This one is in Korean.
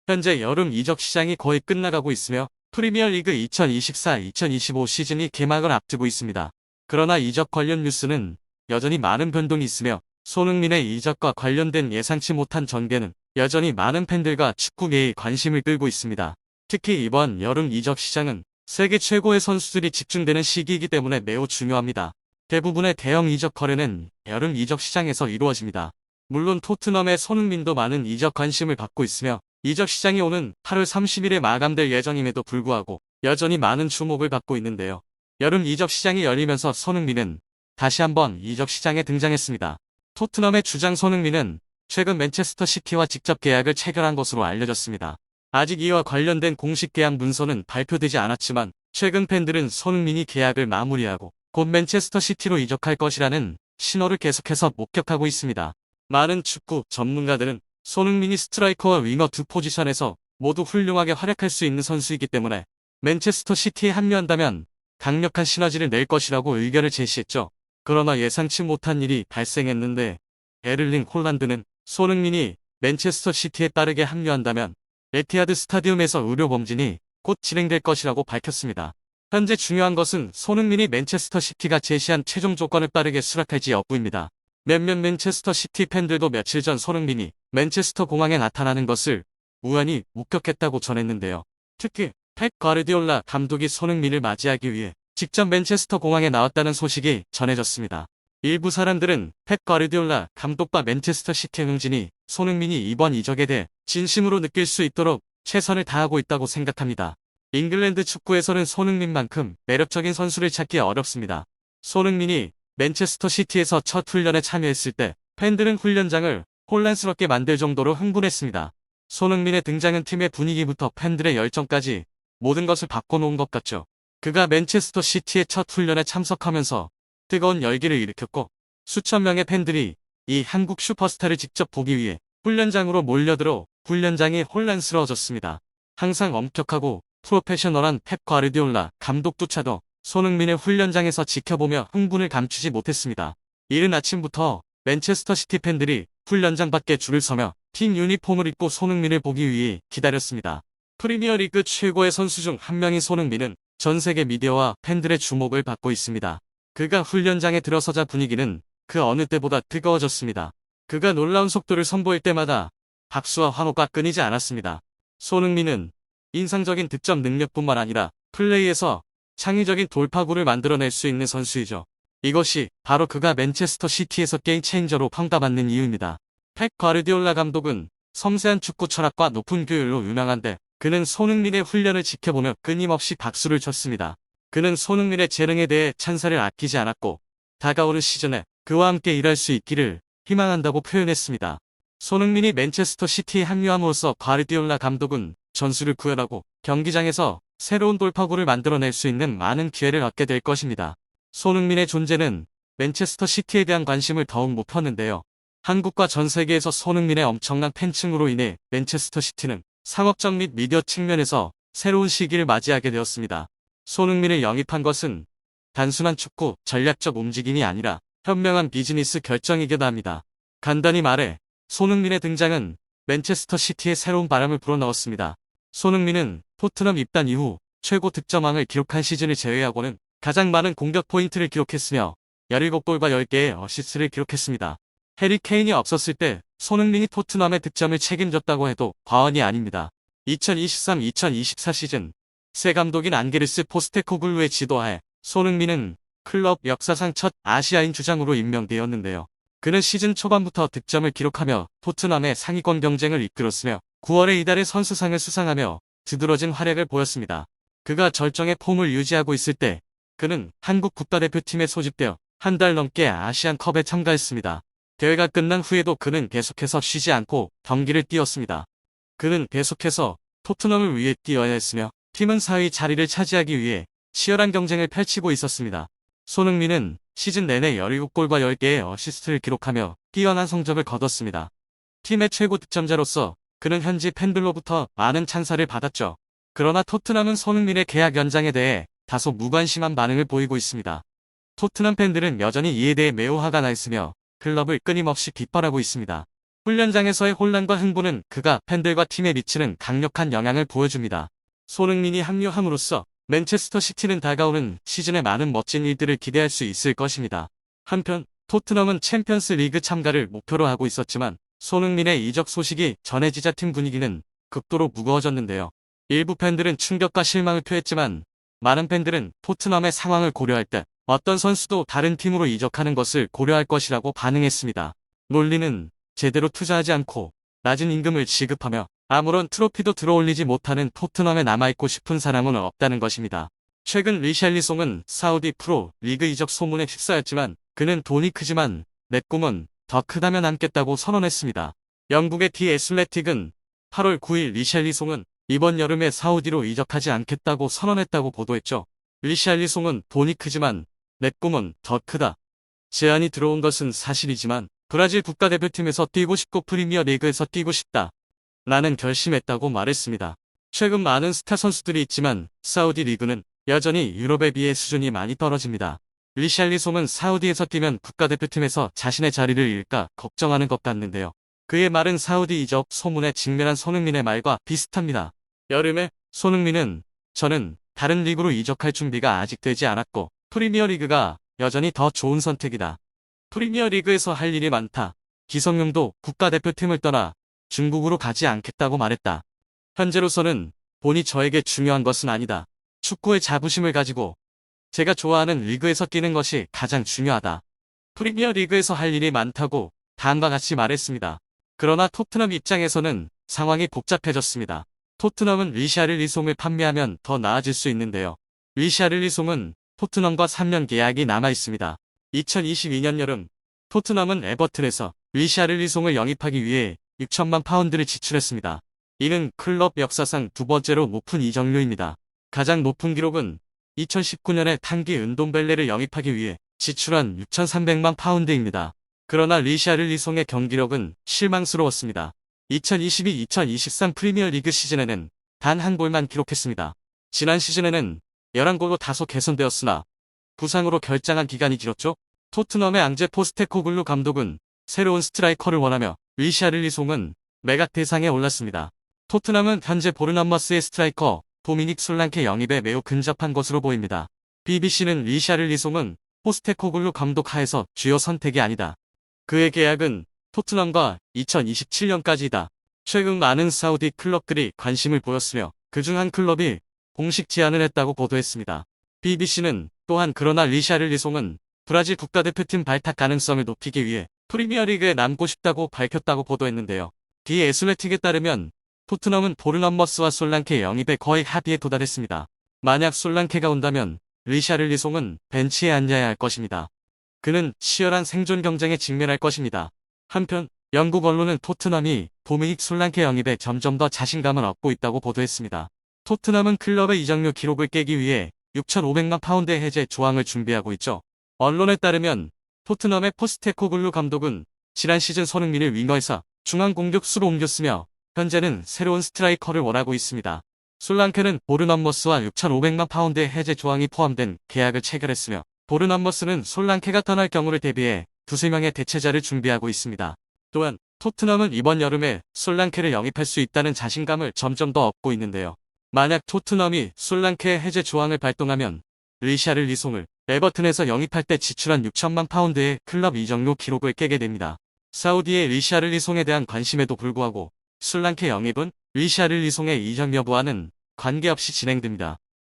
현재 여름 이적 시장이 거의 끝나가고 있으며 프리미어리그 2024-2025 시즌이 개막을 앞두고 있습니다. 그러나 이적 관련 뉴스는 여전히 많은 변동이 있으며 손흥민의 이적과 관련된 예상치 못한 전개는 여전히 많은 팬들과 축구계의 관심을 끌고 있습니다. 특히 이번 여름 이적 시장은 세계 최고의 선수들이 집중되는 시기이기 때문에 매우 중요합니다. 대부분의 대형 이적 거래는 여름 이적 시장에서 이루어집니다. 물론 토트넘의 손흥민도 많은 이적 관심을 받고 있으며 이적 시장이 오는 8월 30일에 마감될 예정임에도 불구하고 여전히 많은 주목을 받고 있는데요. 여름 이적 시장이 열리면서 손흥민은 다시 한번 이적 시장에 등장했습니다. 토트넘의 주장 손흥민은 최근 맨체스터 시티와 직접 계약을 체결한 것으로 알려졌습니다. 아직 이와 관련된 공식 계약 문서는 발표되지 않았지만 최근 팬들은 손흥민이 계약을 마무리하고 곧 맨체스터 시티로 이적할 것이라는 신호를 계속해서 목격하고 있습니다. 많은 축구 전문가들은 손흥민이 스트라이커와 윙어 두 포지션에서 모두 훌륭하게 활약할 수 있는 선수이기 때문에 맨체스터 시티에 합류한다면 강력한 시너지를 낼 것이라고 의견을 제시했죠. 그러나 예상치 못한 일이 발생했는데 에를링 홀란드는 손흥민이 맨체스터 시티에 빠르게 합류한다면 에티하드 스타디움에서 의료검진이 곧 진행될 것이라고 밝혔습니다. 현재 중요한 것은 손흥민이 맨체스터 시티가 제시한 최종 조건을 빠르게 수락할지 여부입니다. 몇몇 맨체스터 시티 팬들도 며칠 전 손흥민이 맨체스터 공항에 나타나는 것을 우연히 목격했다고 전했는데요. 특히 펩 과르디올라 감독이 손흥민을 맞이하기 위해 직접 맨체스터 공항에 나왔다는 소식이 전해졌습니다. 일부 사람들은 펩 과르디올라 감독과 맨체스터 시티의 응진이 손흥민이 이번 이적에 대해 진심으로 느낄 수 있도록 최선을 다하고 있다고 생각합니다. 잉글랜드 축구에서는 손흥민만큼 매력적인 선수를 찾기 어렵습니다. 손흥민이 맨체스터 시티에서 첫 훈련에 참여했을 때 팬들은 훈련장을 혼란스럽게 만들 정도로 흥분했습니다. 손흥민의 등장은 팀의 분위기부터 팬들의 열정까지 모든 것을 바꿔놓은 것 같죠. 그가 맨체스터 시티의 첫 훈련에 참석하면서 뜨거운 열기를 일으켰고 수천 명의 팬들이 이 한국 슈퍼스타를 직접 보기 위해 훈련장으로 몰려들어 훈련장이 혼란스러워졌습니다. 항상 엄격하고 프로페셔널한 펩 과르디올라 감독조차도 손흥민의 훈련장에서 지켜보며 흥분을 감추지 못했습니다. 이른 아침부터 맨체스터 시티 팬들이 훈련장 밖에 줄을 서며 팀 유니폼을 입고 손흥민을 보기 위해 기다렸습니다. 프리미어리그 최고의 선수 중 한 명인 손흥민은 전 세계 미디어와 팬들의 주목을 받고 있습니다. 그가 훈련장에 들어서자 분위기는 그 어느 때보다 뜨거워졌습니다. 그가 놀라운 속도를 선보일 때마다 박수와 환호가 끊이지 않았습니다. 손흥민은 인상적인 득점 능력뿐만 아니라 플레이에서 창의적인 돌파구를 만들어낼 수 있는 선수이죠. 이것이 바로 그가 맨체스터 시티에서 게임 체인저로 평가받는 이유입니다. 펩 과르디올라 감독은 섬세한 축구 철학과 높은 교율로 유명한데 그는 손흥민의 훈련을 지켜보며 끊임없이 박수를 쳤습니다. 그는 손흥민의 재능에 대해 찬사를 아끼지 않았고 다가오는 시즌에 그와 함께 일할 수 있기를 희망한다고 표현했습니다. 손흥민이 맨체스터 시티에 합류함으로써 과르디올라 감독은 전술을 구현하고 경기장에서 새로운 돌파구를 만들어낼 수 있는 많은 기회를 얻게 될 것입니다. 손흥민의 존재는 맨체스터 시티에 대한 관심을 더욱 높였는데요. 한국과 전 세계에서 손흥민의 엄청난 팬층으로 인해 맨체스터 시티는 상업적 및 미디어 측면에서 새로운 시기를 맞이하게 되었습니다. 손흥민을 영입한 것은 단순한 축구 전략적 움직임이 아니라 현명한 비즈니스 결정이기도 합니다. 간단히 말해 손흥민의 등장은 맨체스터 시티에 새로운 바람을 불어넣었습니다. 손흥민은 토트넘 입단 이후 최고 득점왕을 기록한 시즌을 제외하고는 가장 많은 공격 포인트를 기록했으며 17골과 10개의 어시스트를 기록했습니다. 해리 케인이 없었을 때 손흥민이 토트넘의 득점을 책임졌다고 해도 과언이 아닙니다. 2023-2024 시즌 새 감독인 안게르스 포스테코글루의 지도하에 손흥민은 클럽 역사상 첫 아시아인 주장으로 임명되었는데요. 그는 시즌 초반부터 득점을 기록하며 토트넘의 상위권 경쟁을 이끌었으며 9월에 이달의 선수상을 수상하며 두드러진 활약을 보였습니다. 그가 절정의 폼을 유지하고 있을 때 그는 한국 국가대표팀에 소집되어 한 달 넘게 아시안컵에 참가했습니다. 대회가 끝난 후에도 그는 계속해서 쉬지 않고 경기를 뛰었습니다. 그는 계속해서 토트넘을 위해 뛰어야 했으며 팀은 4위 자리를 차지하기 위해 치열한 경쟁을 펼치고 있었습니다. 손흥민은 시즌 내내 17골과 10개의 어시스트를 기록하며 뛰어난 성적을 거뒀습니다. 팀의 최고 득점자로서 그는 현지 팬들로부터 많은 찬사를 받았죠. 그러나 토트넘은 손흥민의 계약 연장에 대해 다소 무관심한 반응을 보이고 있습니다. 토트넘 팬들은 여전히 이에 대해 매우 화가 나 있으며 클럽을 끊임없이 비판하고 있습니다. 훈련장에서의 혼란과 흥분은 그가 팬들과 팀에 미치는 강력한 영향을 보여줍니다. 손흥민이 합류함으로써 맨체스터 시티는 다가오는 시즌에 많은 멋진 일들을 기대할 수 있을 것입니다. 한편 토트넘은 챔피언스 리그 참가를 목표로 하고 있었지만 손흥민의 이적 소식이 전해지자 팀 분위기는 극도로 무거워졌는데요. 일부 팬들은 충격과 실망을 표했지만 많은 팬들은 토트넘의 상황을 고려할 때 어떤 선수도 다른 팀으로 이적하는 것을 고려할 것이라고 반응했습니다. 논리는 제대로 투자하지 않고 낮은 임금을 지급하며 아무런 트로피도 들어올리지 못하는 토트넘에 남아있고 싶은 사람은 없다는 것입니다. 최근 리샬리송은 사우디 프로 리그 이적 소문에 휩싸였지만 그는 돈이 크지만 내 꿈은 더 크다면 남겠다고 선언했습니다. 영국의 디 애슬레틱은 8월 9일 리샬리송은 이번 여름에 사우디로 이적하지 않겠다고 선언했다고 보도했죠. 리샬리송은 돈이 크지만 내 꿈은 더 크다. 제안이 들어온 것은 사실이지만 브라질 국가대표팀에서 뛰고 싶고 프리미어 리그에서 뛰고 싶다. 나는 결심했다고 말했습니다. 최근 많은 스타 선수들이 있지만 사우디 리그는 여전히 유럽에 비해 수준이 많이 떨어집니다. 리샬리송은 사우디에서 뛰면 국가대표팀에서 자신의 자리를 잃을까 걱정하는 것 같는데요. 그의 말은 사우디 이적 소문에 직면한 손흥민의 말과 비슷합니다. 여름에 손흥민은 저는 다른 리그로 이적할 준비가 아직 되지 않았고 프리미어 리그가 여전히 더 좋은 선택이다. 프리미어 리그에서 할 일이 많다. 기성용도 국가대표팀을 떠나 중국으로 가지 않겠다고 말했다. 현재로서는 돈이 저에게 중요한 것은 아니다. 축구의 자부심을 가지고 제가 좋아하는 리그에서 뛰는 것이 가장 중요하다. 프리미어 리그에서 할 일이 많다고 다음과 같이 말했습니다. 그러나 토트넘 입장에서는 상황이 복잡해졌습니다. 토트넘은 리샤를리송을 판매하면 더 나아질 수 있는데요. 리샤를리송은 토트넘과 3년 계약이 남아 있습니다. 2022년 여름 토트넘은 에버튼에서 리샤를리송을 영입하기 위해 6천만 파운드를 지출했습니다. 이는 클럽 역사상 두 번째로 높은 이적료입니다. 가장 높은 기록은 2019년에 탄기 은돔벨레를 영입하기 위해 지출한 6,300만 파운드입니다. 그러나 리샤를리송의 경기력은 실망스러웠습니다. 2022-2023 프리미어 리그 시즌에는 단 한 골만 기록했습니다. 지난 시즌에는 11골로 다소 개선되었으나 부상으로 결장한 기간이 길었죠. 토트넘의 앙제 포스테코글루 감독은 새로운 스트라이커를 원하며 리샤를리송은 매각 대상에 올랐습니다. 토트넘은 현재 보르넘머스의 스트라이커 도미닉 솔랑케 영입에 매우 근접한 것으로 보입니다. BBC는 리샤를리송은 포스테코글루 감독 하에서 주요 선택이 아니다. 그의 계약은 토트넘과 2027년까지이다. 최근 많은 사우디 클럽들이 관심을 보였으며 그중 한 클럽이 공식 제안을 했다고 보도했습니다. BBC는 또한 그러나 리샤를리송은 브라질 국가대표팀 발탁 가능성을 높이기 위해 프리미어리그에 남고 싶다고 밝혔다고 보도했는데요. 디 애슬레틱에 따르면 토트넘은 보르넘머스와 솔랑케 영입에 거의 합의에 도달했습니다. 만약 솔랑케가 온다면 리샤를리송은 벤치에 앉아야 할 것입니다. 그는 치열한 생존 경쟁에 직면할 것입니다. 한편 영국 언론은 토트넘이 도미닉 솔랑케 영입에 점점 더 자신감을 얻고 있다고 보도했습니다. 토트넘은 클럽의 이적료 기록을 깨기 위해 6,500만 파운드의 해제 조항을 준비하고 있죠. 언론에 따르면 토트넘의 포스테코글루 감독은 지난 시즌 손흥민을 윙어에서 중앙 공격수로 옮겼으며 현재는 새로운 스트라이커를 원하고 있습니다. 솔랑케는 보르넘머스와 6,500만 파운드의 해제 조항이 포함된 계약을 체결했으며 보르넘머스는 솔랑케가 떠날 경우를 대비해 두세 명의 대체자를 준비하고 있습니다. 또한 토트넘은 이번 여름에 솔랑케를 영입할 수 있다는 자신감을 점점 더 얻고 있는데요. 만약 토트넘이 솔랑케의 해제 조항을 발동하면 리샤를리송을 에버튼에서 영입할 때 지출한 6천만 파운드의 클럽 이적료 기록을 깨게 됩니다. 사우디의 리샤를리송에 대한 관심에도 불구하고 솔랑케 영입은 리샤를리송의 이적 여부와는 관계없이 진행됩니다.